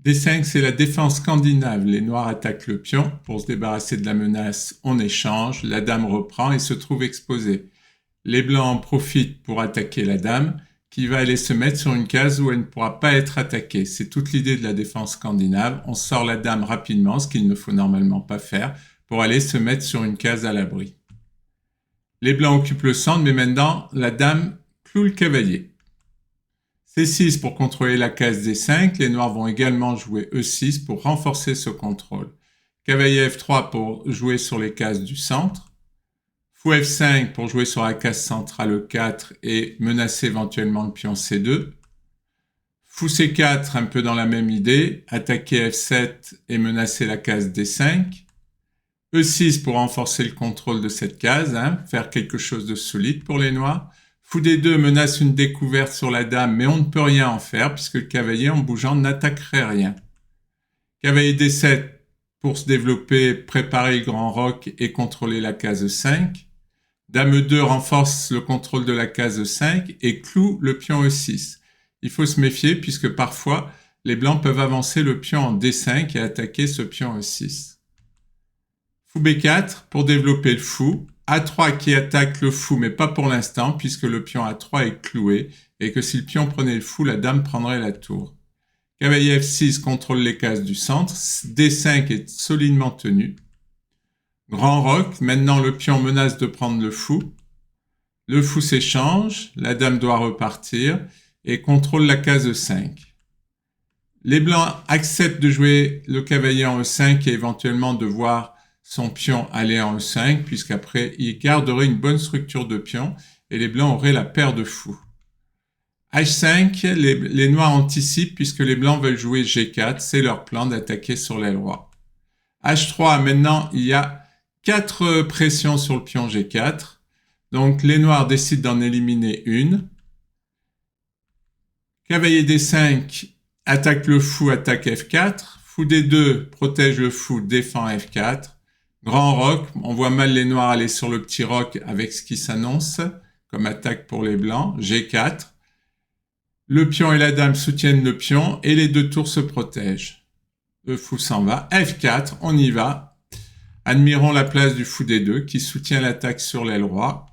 D5, c'est la défense scandinave. Les noirs attaquent le pion. Pour se débarrasser de la menace, on échange. La dame reprend et se trouve exposée. Les blancs en profitent pour attaquer la dame, qui va aller se mettre sur une case où elle ne pourra pas être attaquée. C'est toute l'idée de la défense scandinave. On sort la dame rapidement, ce qu'il ne faut normalement pas faire, pour aller se mettre sur une case à l'abri. Les blancs occupent le centre, mais maintenant, la dame cloue le cavalier. C6 pour contrôler la case D5. Les noirs vont également jouer E6 pour renforcer ce contrôle. Cavalier F3 pour jouer sur les cases du centre. Fou F5 pour jouer sur la case centrale E4 et menacer éventuellement le pion C2. Fou C4, un peu dans la même idée, attaquer F7 et menacer la case D5. E6 pour renforcer le contrôle de cette case, faire quelque chose de solide pour les noirs. Fou D2 menace une découverte sur la dame, mais on ne peut rien en faire puisque le cavalier en bougeant n'attaquerait rien. Cavalier D7 pour se développer, préparer le grand roc et contrôler la case 5. Dame E2 renforce le contrôle de la case 5 et cloue le pion E6. Il faut se méfier puisque parfois les blancs peuvent avancer le pion en D5 et attaquer ce pion E6. Fou B4 pour développer le fou. A3 qui attaque le fou, mais pas pour l'instant, puisque le pion A3 est cloué, et que si le pion prenait le fou, la dame prendrait la tour. Cavalier F6 contrôle les cases du centre, D5 est solidement tenu. Grand roc, maintenant le pion menace de prendre le fou. Le fou s'échange, la dame doit repartir, et contrôle la case 5. Les blancs acceptent de jouer le cavalier en E5 et éventuellement de voir son pion aller en E5, puisqu'après, il garderait une bonne structure de pion et les blancs auraient la paire de fous. H5, les noirs anticipent puisque les blancs veulent jouer G4, c'est leur plan d'attaquer sur l'aile roi. H3, maintenant, il y a 4 pressions sur le pion G4, donc les noirs décident d'en éliminer une. Cavalier D5 attaque le fou, attaque F4. Fou D2 protège le fou, défend F4. Grand roc, on voit mal les noirs aller sur le petit roc avec ce qui s'annonce comme attaque pour les blancs. G4. Le pion et la dame soutiennent le pion et les deux tours se protègent. Le fou s'en va. F4, on y va. Admirons la place du fou D2 qui soutient l'attaque sur l'aile roi.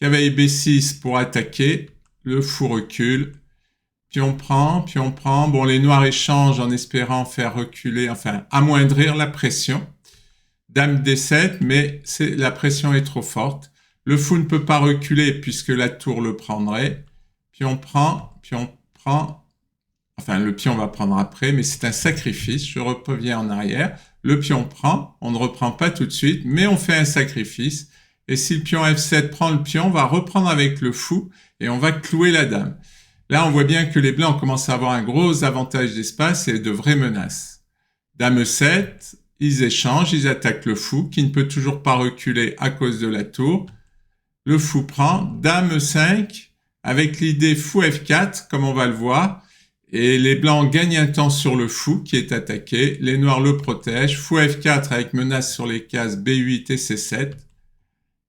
Cavalier B6 pour attaquer. Le fou recule. Pion prend. Bon, les noirs échangent en espérant faire reculer, enfin amoindrir la pression. Dame D7, mais la pression est trop forte. Le fou ne peut pas reculer puisque la tour le prendrait. Pion prend. Enfin, le pion va prendre après, mais c'est un sacrifice. Je reviens en arrière. Le pion prend. On ne reprend pas tout de suite, mais on fait un sacrifice. Et si le pion F7 prend le pion, on va reprendre avec le fou et on va clouer la dame. Là, on voit bien que les blancs commencent à avoir un gros avantage d'espace et de vraies menaces. Dame E7. Ils échangent, ils attaquent le fou, qui ne peut toujours pas reculer à cause de la tour. Le fou prend, dame E5, avec l'idée fou F4, comme on va le voir. Et les blancs gagnent un temps sur le fou, qui est attaqué. Les noirs le protègent. Fou F4 avec menace sur les cases B8 et C7.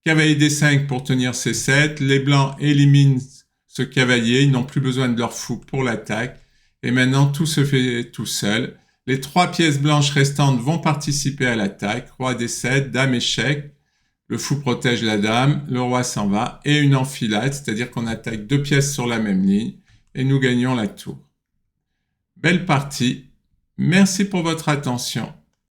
Cavalier D5 pour tenir C7. Les blancs éliminent ce cavalier. Ils n'ont plus besoin de leur fou pour l'attaque. Et maintenant, tout se fait tout seul. Les 3 pièces blanches restantes vont participer à l'attaque. Roi D7, dame échec. Le fou protège la dame, le roi s'en va. Et une enfilade, c'est-à-dire qu'on attaque 2 pièces sur la même ligne. Et nous gagnons la tour. Belle partie. Merci pour votre attention.